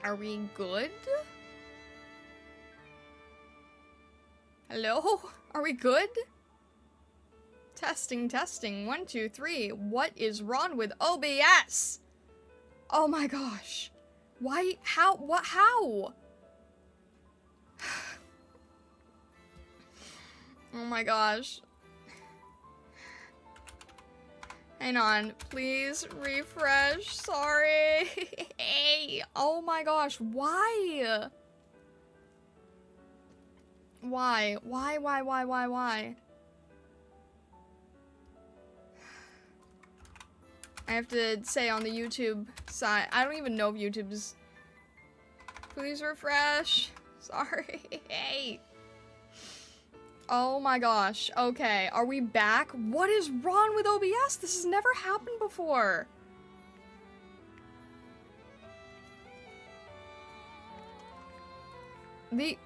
Are we good? Hello? Are we good? Testing, testing. 1, 2, 3. What is wrong with OBS? Oh my gosh. Why? How? What? How? Oh my gosh. Hang on. Please refresh. Sorry. Hey. Oh my gosh. Why? Why? Why? I have to say on the YouTube side, I don't even know if YouTube's... Please refresh. Sorry. Hey. Oh my gosh. Okay, are we back? What is wrong with OBS? This has never happened before. The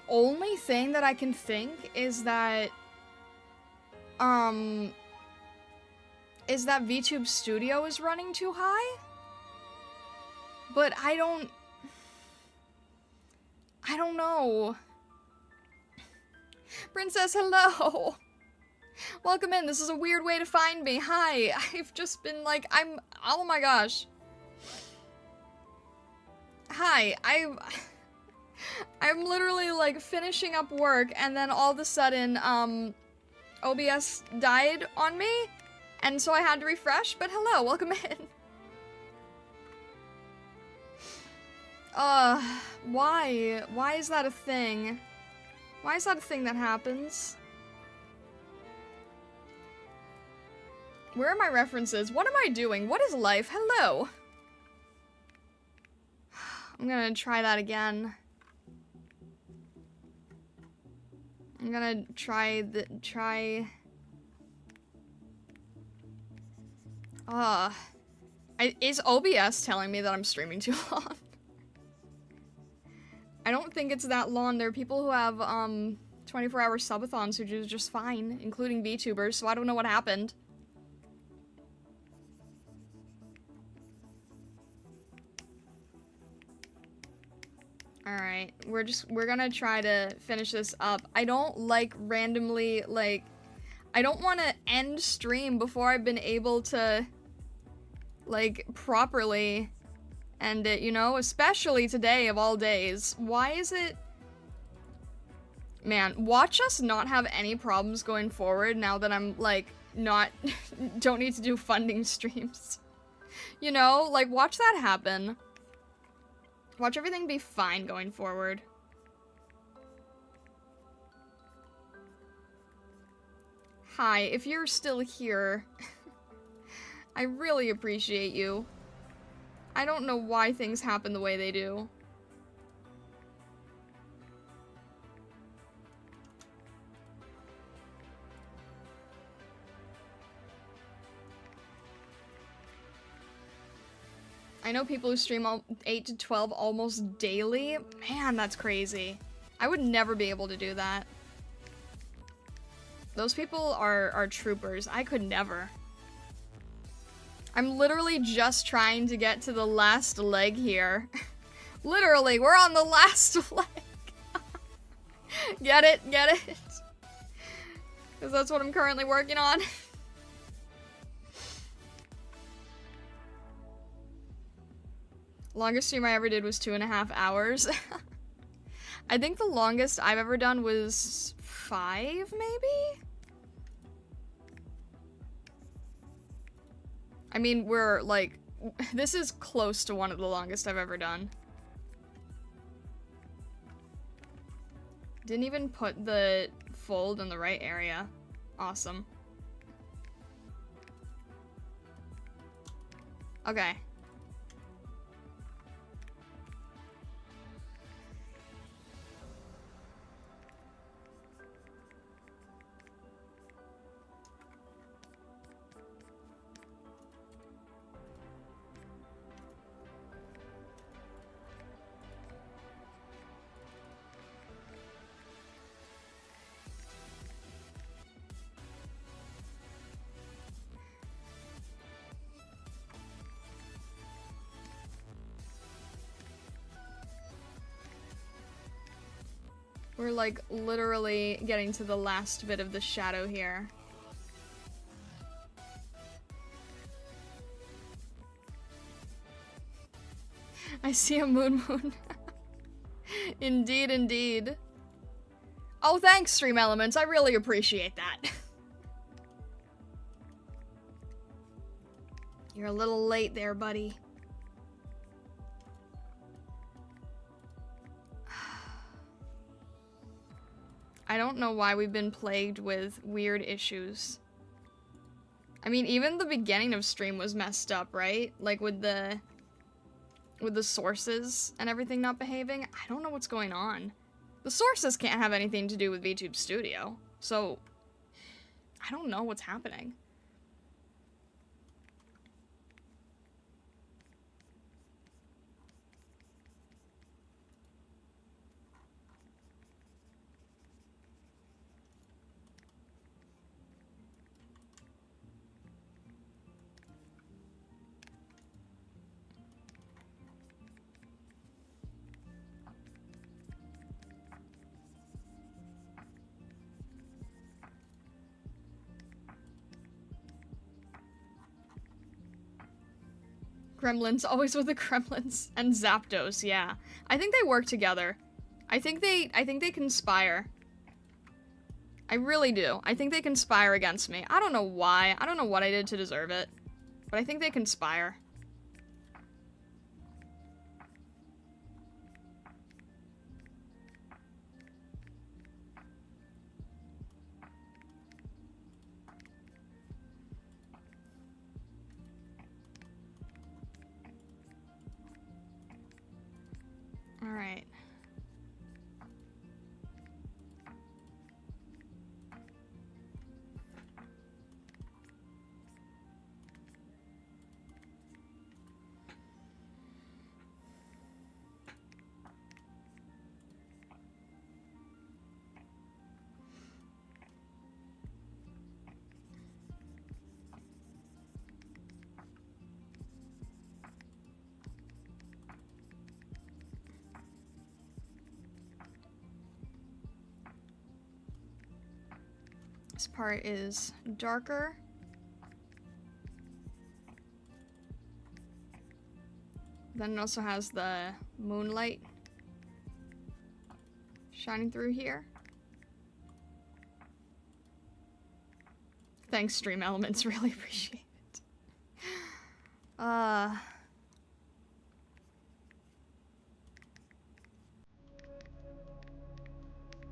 only thing that I can think is that VTube Studio is running too high? But I don't know. Princess, hello! Welcome in, this is a weird way to find me. Hi, I've just been like, oh my gosh. Hi, I'm literally like finishing up work and then all of a sudden, OBS died on me. And so I had to refresh, but hello, welcome in. Why? Why is that a thing? Why is that a thing that happens? Where are my references? What am I doing? What is life? Hello. I'm gonna try that again. I'm gonna try. Is OBS telling me that I'm streaming too long? I don't think it's that long. There are people who have 24-hour subathons who do just fine, including VTubers, so I don't know what happened. Alright, we're gonna try to finish this up. I don't like randomly, like, I don't want to end stream before I've been able to, like, properly end it, you know? Especially today of all days. Why is it... Man, watch us not have any problems going forward now that I'm, like, not... don't need to do funding streams. You know? Like, watch that happen. Watch everything be fine going forward. Hi, if you're still here, I really appreciate you. I don't know why things happen the way they do. I know people who stream 8 to 12 almost daily. Man, that's crazy. I would never be able to do that. Those people are troopers. I could never. I'm literally just trying to get to the last leg here. Literally, we're on the last leg. Get it? Get it? Because that's what I'm currently working on. Longest stream I ever did was 2.5 hours. I think the longest I've ever done was 5, maybe? I mean, we're, like, this is close to one of the longest I've ever done. Didn't even put the fold in the right area. Awesome. Okay. We're like literally getting to the last bit of the shadow here. I see a moon. Indeed, indeed. Oh, thanks, Stream Elements. I really appreciate that. You're a little late there, buddy. I don't know why we've been plagued with weird issues. I mean, even the beginning of stream was messed up, right? Like with the sources and everything not behaving. I don't know what's going on. The sources can't have anything to do with VTube Studio, so I don't know what's happening. Gremlins, always with the Gremlins. And Zapdos, yeah. I think they work together. I think they conspire. I really do. I think they conspire against me. I don't know why. I don't know what I did to deserve it. But I think they conspire. All right. This part is darker. Then it also has the moonlight shining through here. Thanks, Stream Elements. Really appreciate it.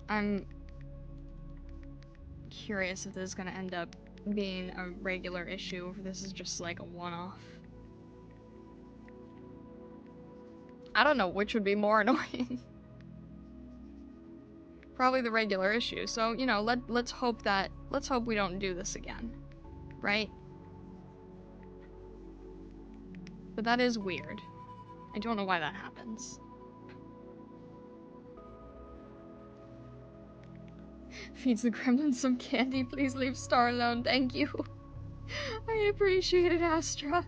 I'm curious if this is gonna end up being a regular issue, or if this is just like a one-off. I don't know which would be more annoying. Probably the regular issue. So, you know, let's hope we don't do this again. Right? But that is weird. I don't know why that happens. Feeds the gremlins some candy. Please leave Star alone. Thank you. I appreciate it, Astra.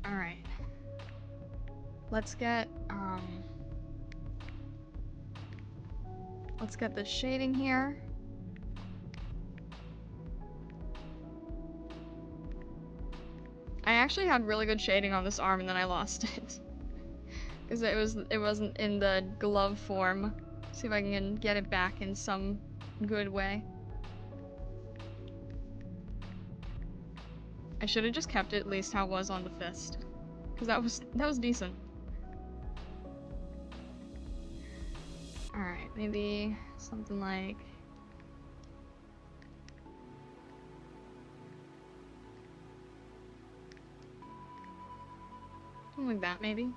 Alright. Let's get the shading here. I actually had really good shading on this arm and then I lost it. Because it wasn't in the glove form. See if I can get it back in some good way. I should have just kept it at least how it was on the fist. Because that was decent. Alright, maybe something like... something like that, maybe?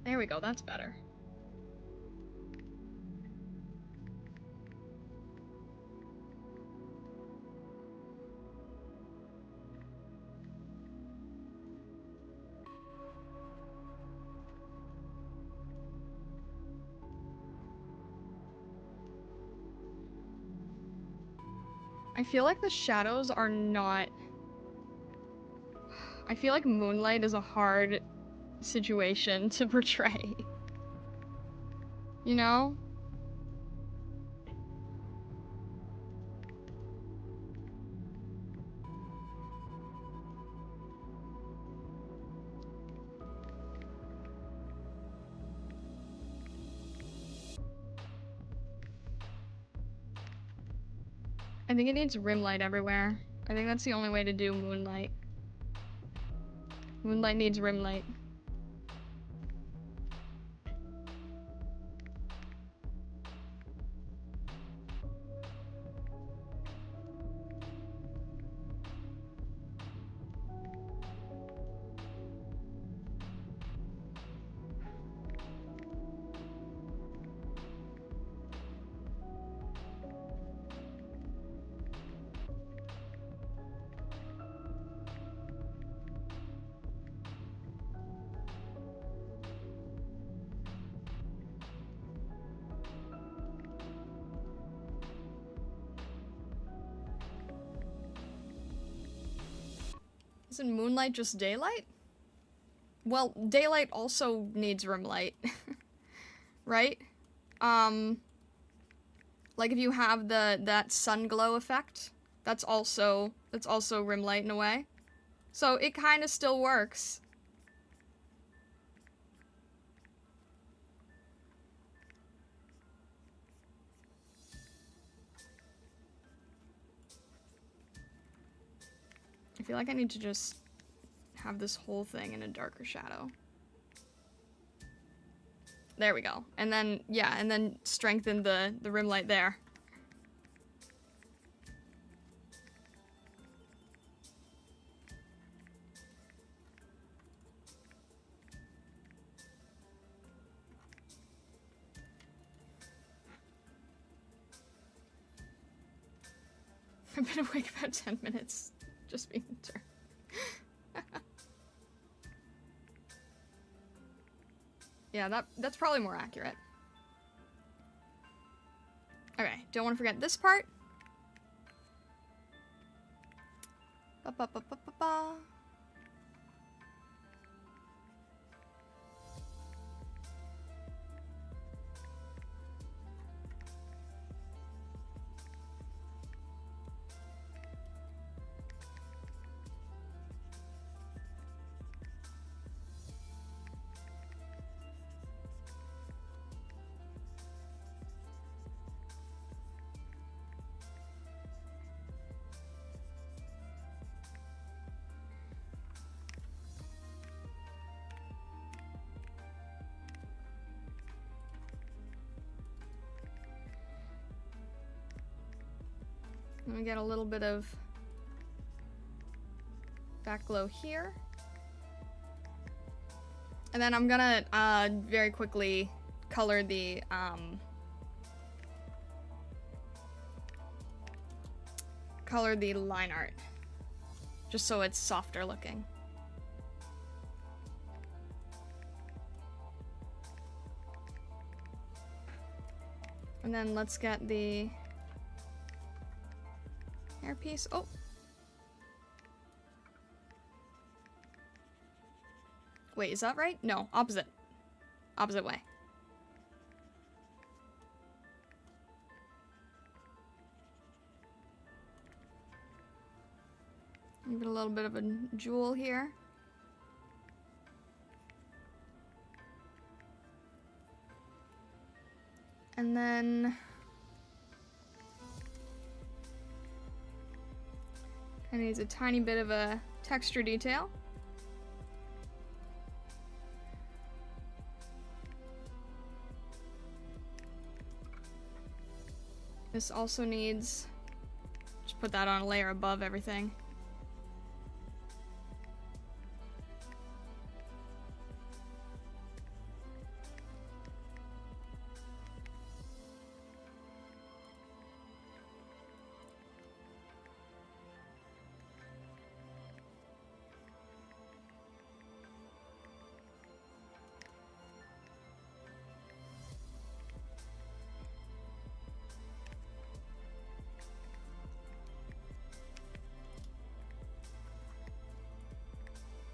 There we go, that's better. I feel like the shadows are not... I feel like moonlight is a hard situation to portray. You know? I think it needs rim light everywhere. I think that's the only way to do moonlight. Moonlight needs rim light. Isn't moonlight just daylight? Well, daylight also needs rim light. Right? Like if you have that sun glow effect, that's also rim light in a way. So it kind of still works. I feel like I need to just have this whole thing in a darker shadow. There we go. And then, yeah, and then strengthen the rim light there. I've been awake about 10 minutes. Just being turned. Yeah, that's probably more accurate. Okay, don't want to forget this part. Ba ba ba ba ba ba. Let me get a little bit of back glow here. And then I'm gonna very quickly color the line art, just so it's softer looking. And then let's get the hairpiece. Oh. Wait, is that right? No, opposite. Opposite way. Give it a little bit of a jewel here. And then kind of needs a tiny bit of a texture detail. This also needs, just put that on a layer above everything.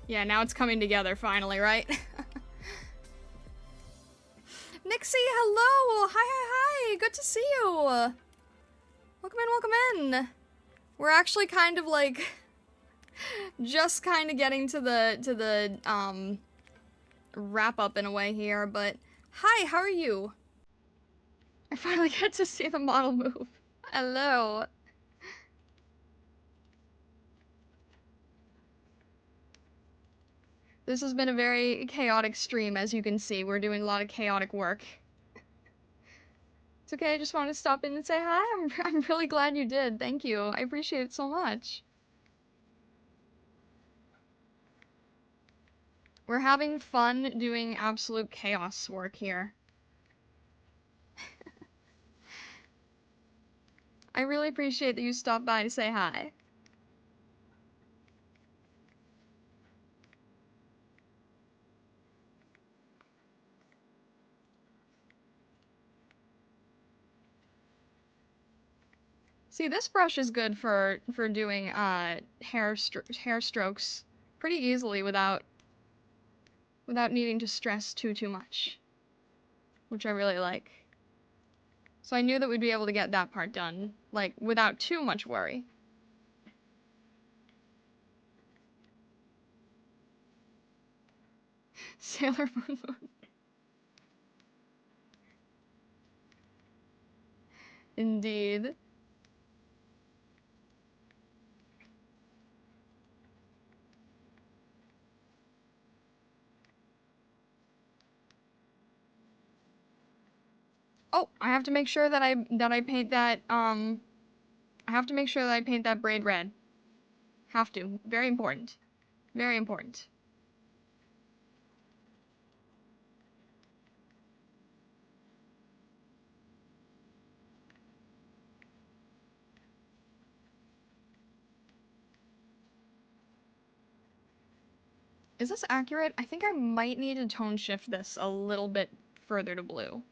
Yeah, now it's coming together finally, right? Nixie, hello! Hi, hi, hi! Good to see you! Welcome in, welcome in! We're actually kind of like... just kind of getting to the wrap up in a way here, but... Hi, how are you? I finally get to see the model move. Hello. This has been a very chaotic stream, as you can see. We're doing a lot of chaotic work. It's okay, I just wanted to stop in and say hi. I'm really glad you did. Thank you. I appreciate it so much. We're having fun doing absolute chaos work here. I really appreciate that you stopped by to say hi. See, this brush is good for doing hair strokes pretty easily without needing to stress too much, which I really like. So I knew that we'd be able to get that part done, like, without too much worry. Sailor Moon. Indeed. Oh, I have to make sure that I paint that, I have to make sure that I paint that braid red. Have to. Very important. Very important. Is this accurate? I think I might need to tone shift this a little bit further to blue.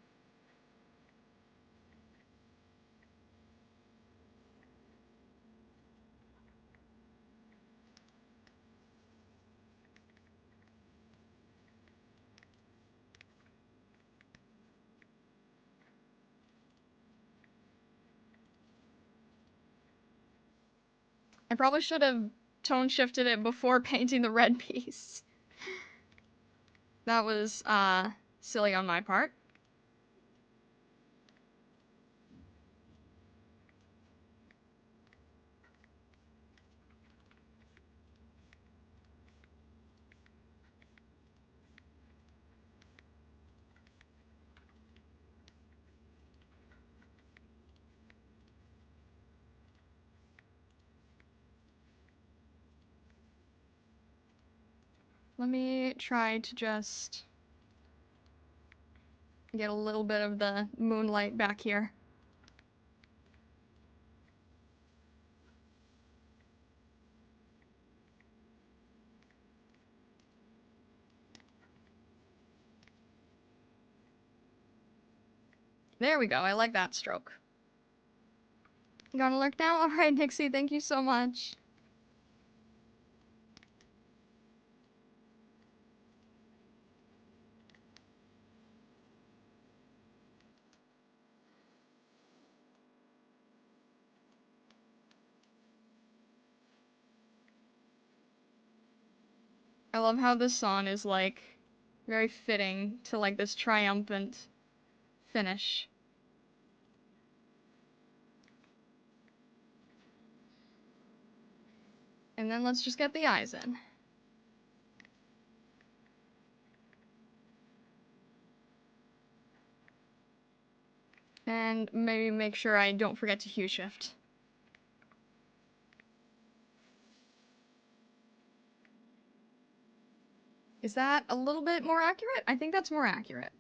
I probably should have tone shifted it before painting the red piece. That was, silly on my part. Let me try to just get a little bit of the moonlight back here. There we go, I like that stroke. You gonna lurk now? Alright, Nixie, thank you so much. I love how this song is, like, very fitting to, like, this triumphant finish. And then let's just get the eyes in. And maybe make sure I don't forget to hue shift. Is that a little bit more accurate? I think that's more accurate.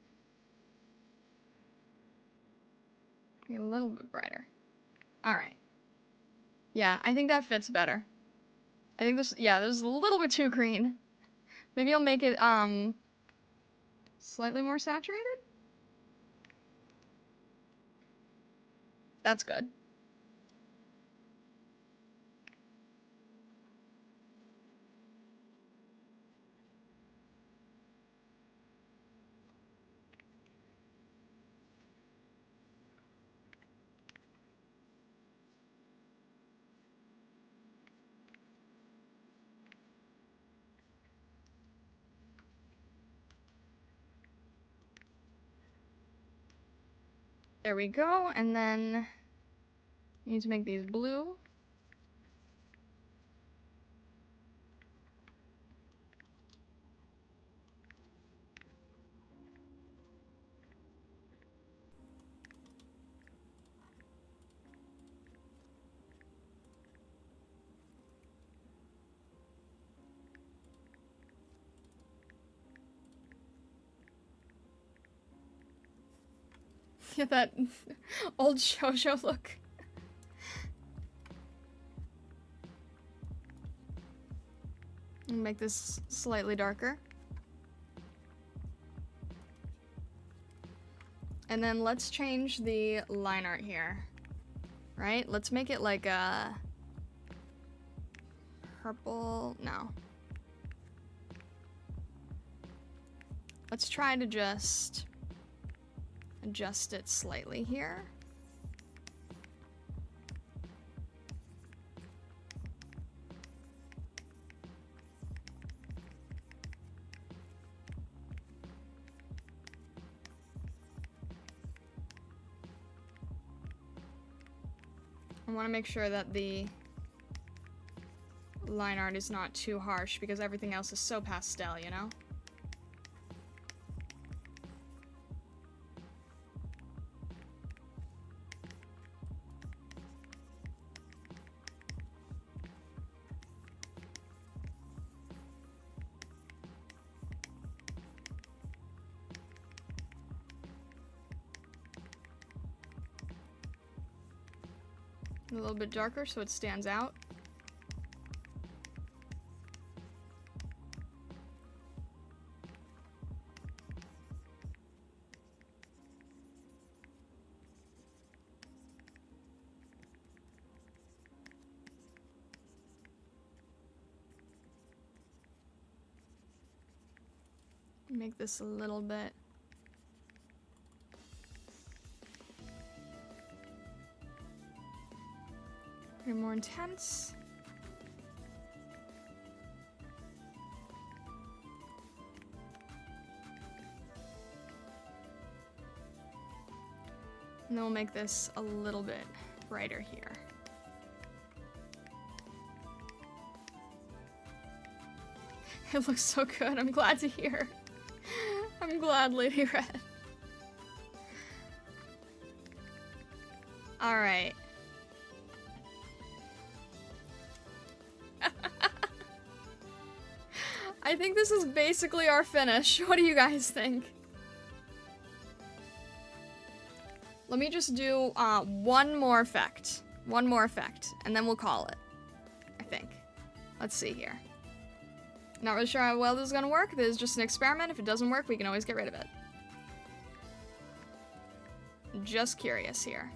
Maybe a little bit brighter. Alright. Yeah, I think that fits better. I think this, yeah, this is a little bit too green. Maybe I'll make it, slightly more saturated? That's good. There we go, and then you need to make these blue. Get that old shoujo look. Make this slightly darker. And then let's change the line art here. Right? Let's make it like a purple. No. Let's try to just adjust it slightly here. I want to make sure that the line art is not too harsh because everything else is so pastel, you know? A little bit darker so it stands out. Make this a little bit more intense. And then we'll make this a little bit brighter here. It looks so good. I'm glad to hear. I'm glad, Lady Red. All right. I think this is basically our finish. What do you guys think? Let me just do one more effect. One more effect, and then we'll call it. I think. Let's see here. Not really sure how well this is gonna work. This is just an experiment. If it doesn't work, we can always get rid of it. Just curious here.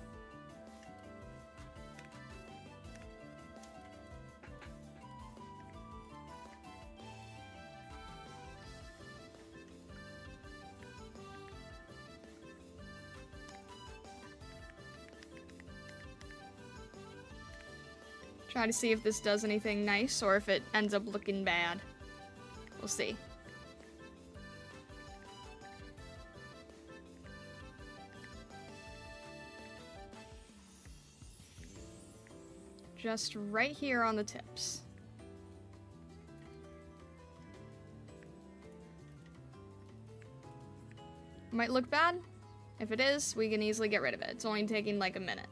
Try to see if this does anything nice or if it ends up looking bad. We'll see. Just right here on the tips. Might look bad. If it is, we can easily get rid of it. It's only taking like a minute.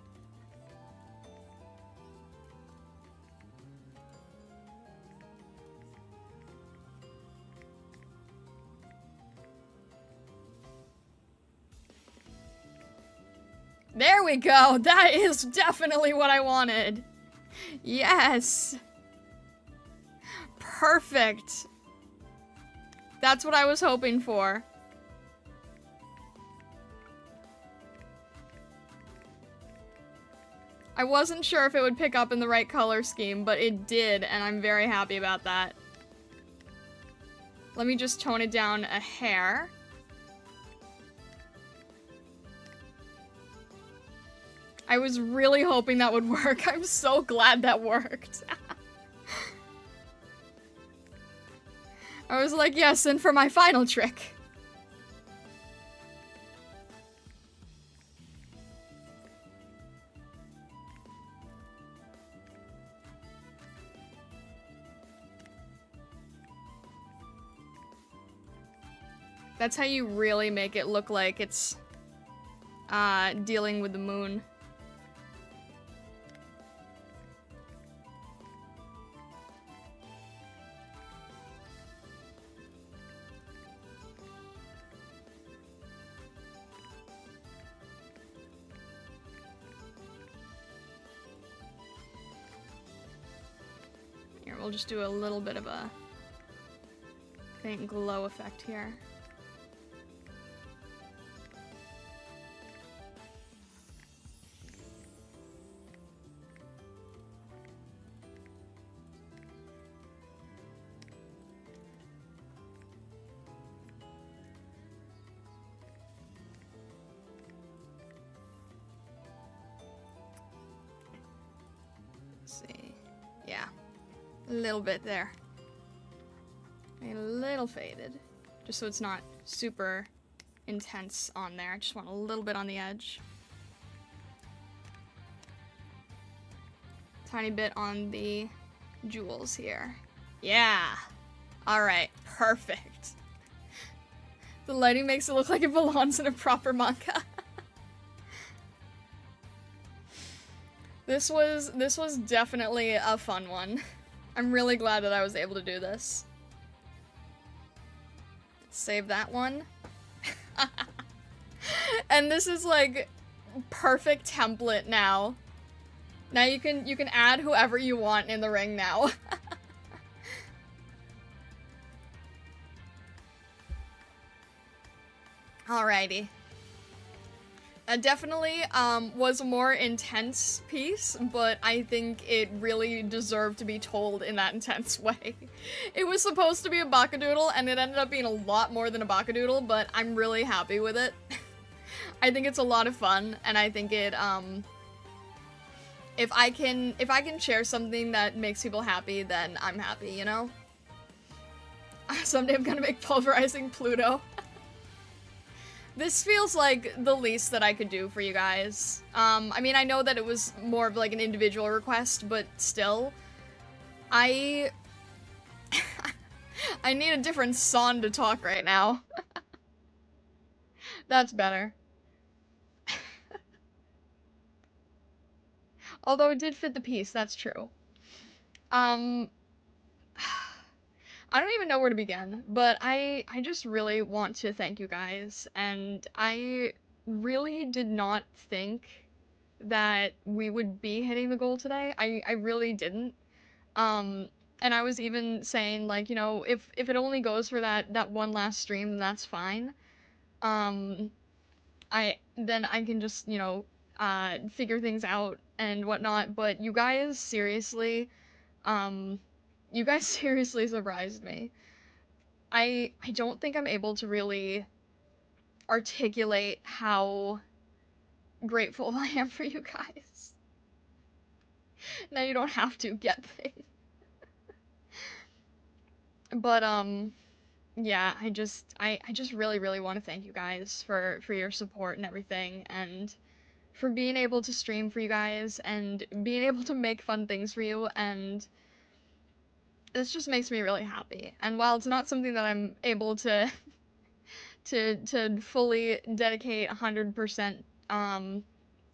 There we go. That is definitely what I wanted. Yes. Perfect. That's what I was hoping for. I wasn't sure if it would pick up in the right color scheme, but it did, and I'm very happy about that. Let me just tone it down a hair. I was really hoping that would work. I'm so glad that worked. I was like, yes, and for my final trick. That's how you really make it look like it's dealing with the moon. Here, we'll just do a little bit of a faint glow effect here. Let's see. Yeah. A little bit there. A little faded. Just so it's not super intense on there. I just want a little bit on the edge. Tiny bit on the jewels here. Yeah! Alright, perfect. The lighting makes it look like it belongs in a proper manga. This was definitely a fun one. I'm really glad that I was able to do this. Save that one. And this is like perfect template now. Now you can add whoever you want in the ring now. Alrighty. Definitely was a more intense piece, but I think it really deserved to be told in that intense way. It was supposed to be a Bakadoodle, and it ended up being a lot more than a Bakadoodle, but I'm really happy with it. I think it's a lot of fun, and I think it, if I can share something that makes people happy, then I'm happy, you know? Someday I'm gonna make Pulverizing Pluto. This feels like the least that I could do for you guys. I mean, I know that it was more of like an individual request, but still, I need a different song to talk right now. That's better. Although it did fit the piece, that's true. I don't even know where to begin, but I just really want to thank you guys, and I really did not think that we would be hitting the goal today. I really didn't. And I was even saying, like, you know, if it only goes for that one last stream, then that's fine. Then I can just, you know, figure things out and whatnot, but you guys seriously surprised me. I don't think I'm able to really articulate how grateful I am for you guys. Now you don't have to get things. But yeah, I just really want to thank you guys for your support and everything, and for being able to stream for you guys and being able to make fun things for you, and this just makes me really happy. And while it's not something that I'm able to fully dedicate 100%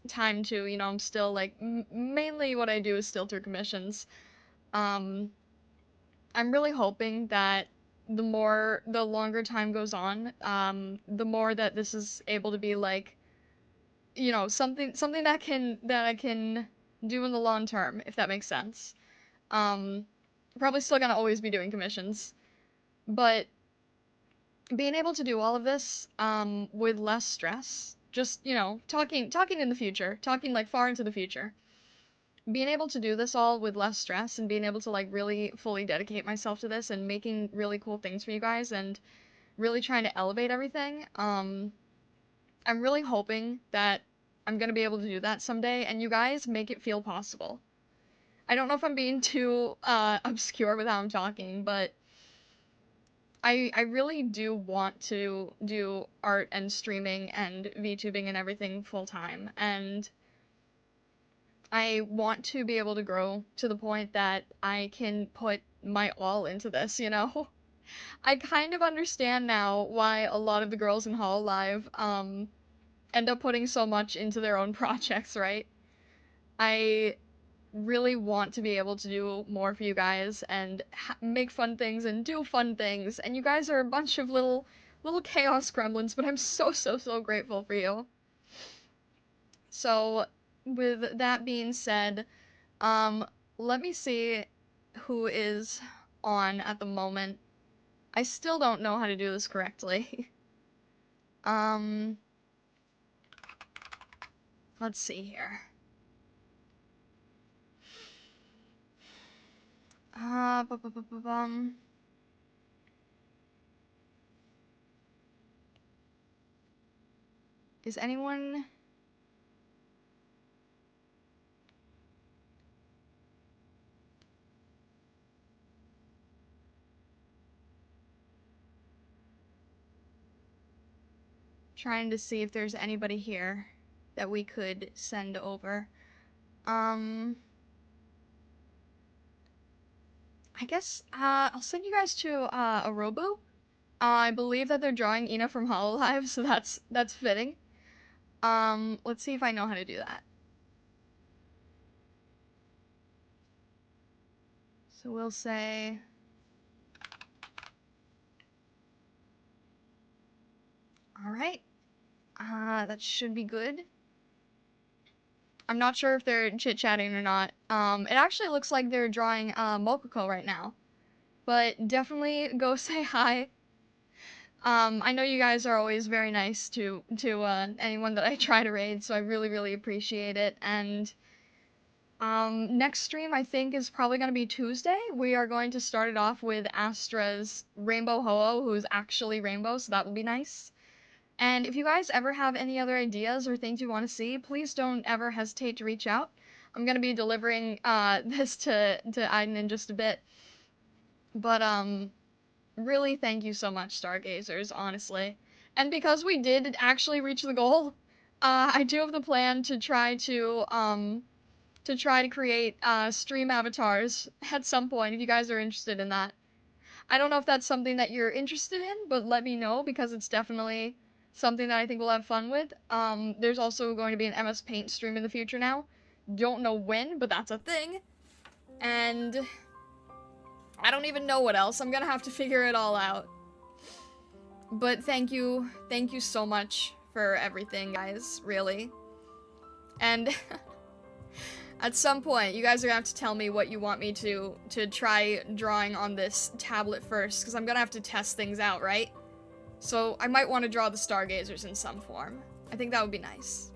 time to, you know, I'm still like mainly what I do is still through commissions. I'm really hoping that the longer time goes on, the more that this is able to be like, you know, something that I can do in the long term, if that makes sense. Probably still gonna always be doing commissions, but being able to do all of this with less stress, just, you know, talking in the future, talking like far into the future, being able to do this all with less stress and being able to like really fully dedicate myself to this and making really cool things for you guys and really trying to elevate everything, I'm really hoping that I'm gonna be able to do that someday, and you guys make it feel possible. I don't know if I'm being too obscure with how I'm talking, but I really do want to do art and streaming and VTubing and everything full time, and I want to be able to grow to the point that I can put my all into this, you know? I kind of understand now why a lot of the girls in Hololive, end up putting so much into their own projects, right? I really want to be able to do more for you guys and make fun things and do fun things, and you guys are a bunch of little chaos gremlins, but I'm so grateful for you. So, with that being said, um, let me see who is on at the moment. I still don't know how to do this correctly. um, let's see here. Bum. Is anyone... Trying to see if there's anybody here that we could send over. I guess, I'll send you guys to, a Robo. I believe that they're drawing Ina from Hololive, so that's fitting. Let's see if I know how to do that. So we'll say... Alright. That should be good. I'm not sure if they're chit-chatting or not. It actually looks like they're drawing, Mokoko right now. But definitely go say hi. I know you guys are always very nice to anyone that I try to raid, so I really appreciate it. And next stream I think is probably gonna be Tuesday. We are going to start it off with Astra's Rainbow Ho-Oh, who's actually Rainbow, so that will be nice. And if you guys ever have any other ideas or things you want to see, please don't ever hesitate to reach out. I'm gonna be delivering this to Aiden in just a bit. But really thank you so much, Stargazers, honestly. And because we did actually reach the goal, I do have the plan to try to create stream avatars at some point if you guys are interested in that. I don't know if that's something that you're interested in, but let me know because it's definitely something that I think we'll have fun with. There's also going to be an MS Paint stream in the future now. Don't know when, but that's a thing. And I don't even know what else. I'm gonna have to figure it all out. But thank you so much for everything, guys, really. And at some point, you guys are gonna have to tell me what you want me to try drawing on this tablet first, because I'm gonna have to test things out, right? So I might want to draw the Stargazers in some form. I think that would be nice.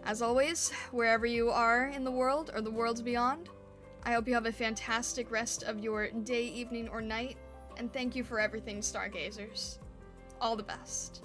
As always, wherever you are in the world, or the worlds beyond, I hope you have a fantastic rest of your day, evening, or night, and thank you for everything, Stargazers. All the best.